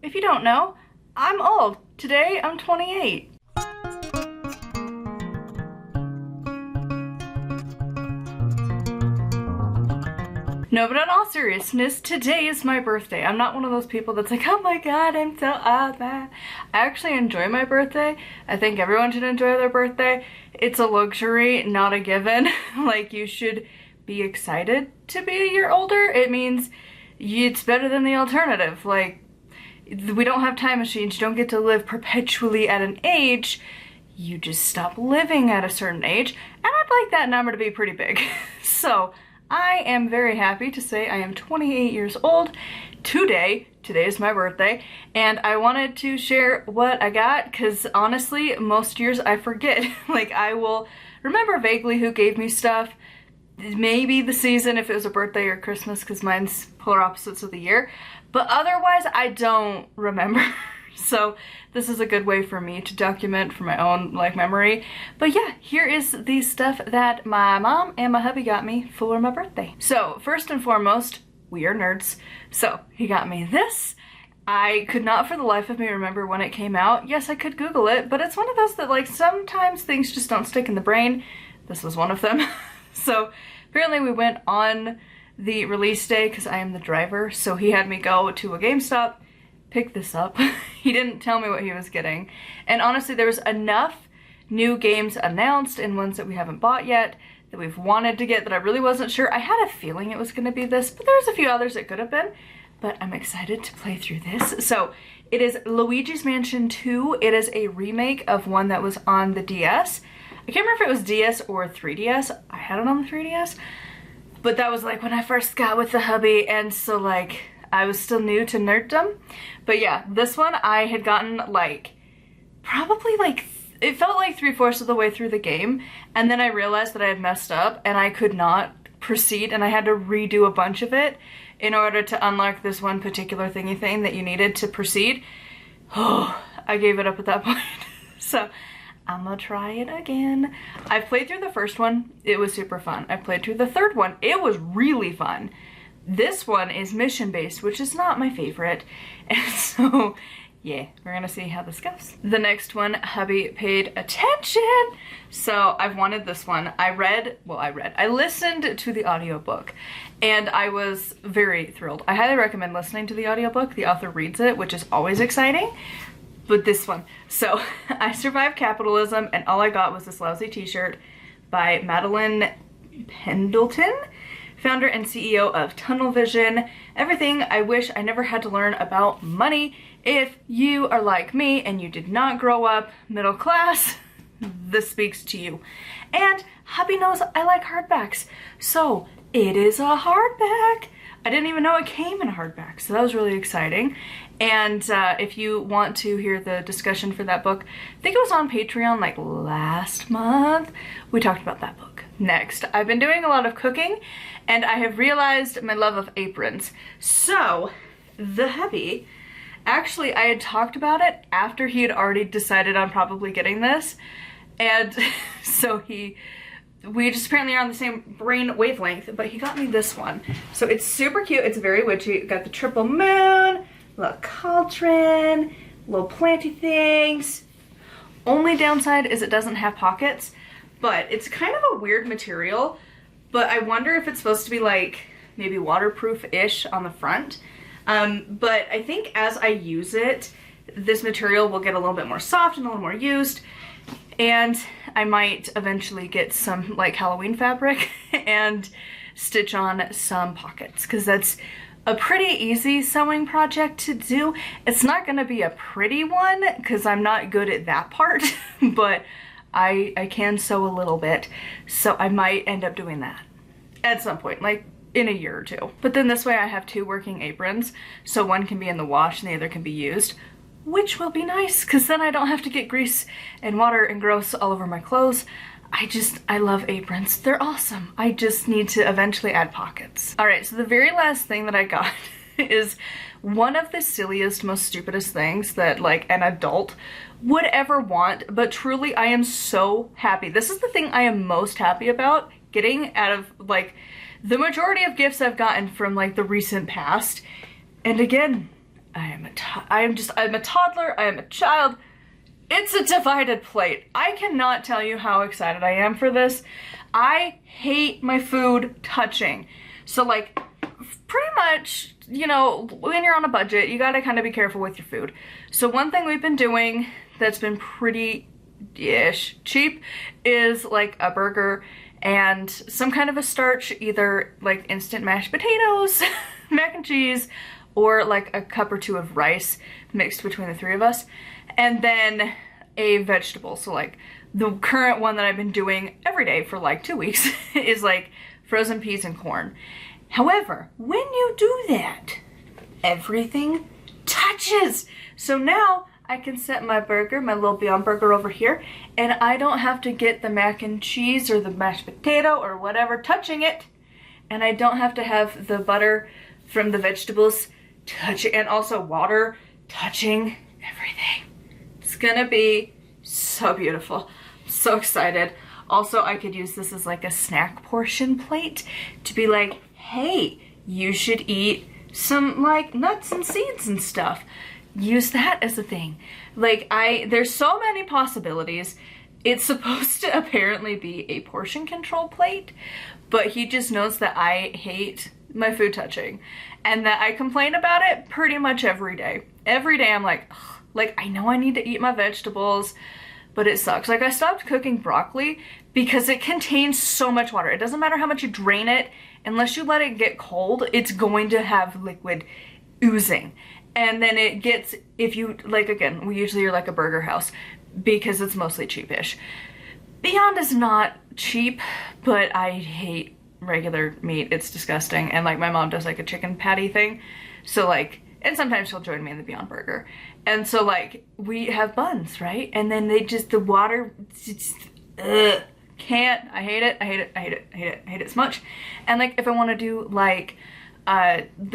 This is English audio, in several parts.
if you don't know, I'm old. Today, I'm 28. No, but in all seriousness, today is my birthday. I'm not one of those people that's like, oh my god, I'm so old. I actually enjoy my birthday. I think everyone should enjoy their birthday. It's a luxury, not a given. Like, you should be excited to be a year older. It means it's better than the alternative. Like, we don't have time machines. You don't get to live perpetually at an age. You just stop living at a certain age. And I'd like that number to be pretty big. So I am very happy to say I am 28 years old today. Today is my birthday, and I wanted to share what I got because honestly, most years I forget. Like, I will remember vaguely who gave me stuff, maybe the season if it was a birthday or Christmas, because mine's polar opposites of the year, but otherwise I don't remember. So this is a good way for me to document for my own like memory. But yeah, here is the stuff that my mom and my hubby got me for my birthday. So first and foremost, we are nerds. So he got me this. I could not for the life of me remember when it came out. Yes, I could Google it, but it's one of those that like sometimes things just don't stick in the brain. This was one of them. So apparently we went on the release day because I am the driver. So he had me go to a GameStop, pick this up. He didn't tell me what he was getting. And honestly, there was enough new games announced and ones that we haven't bought yet that we've wanted to get that I really wasn't sure. I had a feeling it was going to be this, but there was a few others it could have been. But I'm excited to play through this. So it is Luigi's Mansion 2. It is a remake of one that was on the DS. I can't remember if it was DS or 3DS. I had it on the 3DS. But that was like when I first got with the hubby, and so like I was still new to nerddom. But yeah, this one I had gotten like, probably like, it felt like 3/4 of the way through the game. And then I realized that I had messed up and I could not proceed, and I had to redo a bunch of it in order to unlock this one particular thingy thing that you needed to proceed. Oh, I gave it up at that point. So I'm gonna try it again. I've played through the first one. It was super fun. I played through the third one. It was really fun. This one is mission-based, which is not my favorite. And so, yeah, we're gonna see how this goes. The next one, hubby paid attention. So I've wanted this one. I listened to the audiobook and I was very thrilled. I highly recommend listening to the audiobook. The author reads it, which is always exciting. But this one. So I Survived Capitalism, and all I got was this lousy t-shirt by Madeline Pendleton, founder and CEO of Tunnel Vision. Everything I wish I never had to learn about money. If you are like me and you did not grow up middle class, this speaks to you. And hubby knows I like hardbacks, so it is a hardback. I didn't even know it came in a hardback, so that was really exciting. And if you want to hear the discussion for that book, I think it was on Patreon like last month. We talked about that book. Next, I've been doing a lot of cooking, and I have realized my love of aprons. So the hubby, actually I had talked about it after he had already decided on probably getting this. And so we just apparently are on the same brain wavelength, but he got me this one. So it's super cute. It's very witchy. Got the triple moon, little cauldron, little planty things. Only downside is it doesn't have pockets, but it's kind of a weird material. But I wonder if it's supposed to be like maybe waterproof-ish on the front. But I think as I use it, this material will get a little bit more soft and a little more used. And I might eventually get some like Halloween fabric and stitch on some pockets, because that's a pretty easy sewing project to do. It's not going to be a pretty one because I'm not good at that part, but I can sew a little bit, so I might end up doing that at some point, like in a year or two. But then this way I have two working aprons, so one can be in the wash and the other can be used, which will be nice because then I don't have to get grease and water and gross all over my clothes. I love aprons. They're awesome. I just need to eventually add pockets. All right, so the very last thing that I got is one of the silliest, most stupidest things that like an adult would ever want, but truly I am so happy. This is the thing I am most happy about getting out of like the majority of gifts I've gotten from like the recent past. And again, I'm a toddler, I am a child. It's a divided plate. I cannot tell you how excited I am for this. I hate my food touching. So like, pretty much, you know, when you're on a budget, you gotta kind of be careful with your food. So one thing we've been doing that's been pretty-ish cheap is like a burger and some kind of a starch, either like instant mashed potatoes, mac and cheese, or like a cup or two of rice mixed between the three of us. And then a vegetable. So like the current one that I've been doing every day for like 2 weeks is like frozen peas and corn. However, when you do that, everything touches. So now I can set my burger, my little Beyond Burger over here, and I don't have to get the mac and cheese or the mashed potato or whatever touching it. And I don't have to have the butter from the vegetables touching, and also water touching everything. It's gonna be so beautiful. I'm so excited. Also, I could use this as like a snack portion plate to be like, hey, you should eat some like nuts and seeds and stuff. Use that as a thing. Like there's so many possibilities. It's supposed to apparently be a portion control plate, but he just knows that I hate my food touching and that I complain about it pretty much every day. Every day I'm like, ugh, like I know I need to eat my vegetables, but it sucks. Like I stopped cooking broccoli because it contains so much water. It doesn't matter how much you drain it, unless you let it get cold, it's going to have liquid oozing. And then it gets, if you, like again, we usually are like a burger house because it's mostly cheapish. Beyond is not cheap, but I hate regular meat. It's disgusting. And like my mom does like a chicken patty thing. So like, and sometimes she'll join me in the Beyond Burger. And so like, we have buns, right? And then they just, the water, just, can't. I hate it. I hate it. I hate it. I hate it. I hate it so much. And like, if I want to do like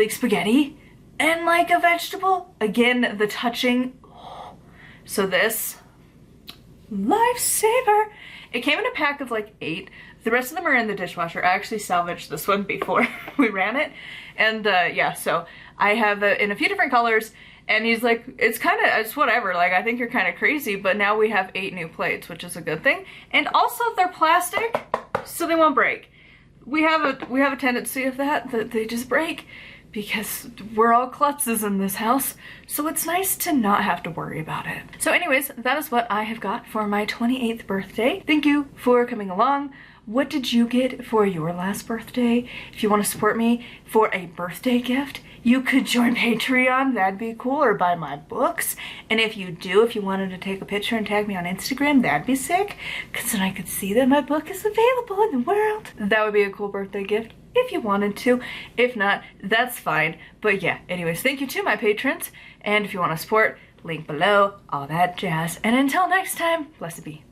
spaghetti and like a vegetable, again, the touching. So this, lifesaver. It came in a pack of like 8. The rest of them are in the dishwasher. I actually salvaged this one before we ran it. And yeah, so I have it in a few different colors. And he's like, it's whatever, like I think you're kind of crazy, but now we have 8 new plates, which is a good thing. And also they're plastic, so they won't break. We have a tendency of that they just break because we're all klutzes in this house. So it's nice to not have to worry about it. So anyways, that is what I have got for my 28th birthday. Thank you for coming along. What did you get for your last birthday? If you want to support me for a birthday gift, you could join Patreon, that'd be cool, or buy my books. And if you wanted to take a picture and tag me on Instagram, that'd be sick, because then I could see that my book is available in the world. That would be a cool birthday gift if you wanted to. If not, that's fine. But yeah, anyways, thank you to my patrons. And if you want to support, link below, all that jazz. And until next time, blessed be.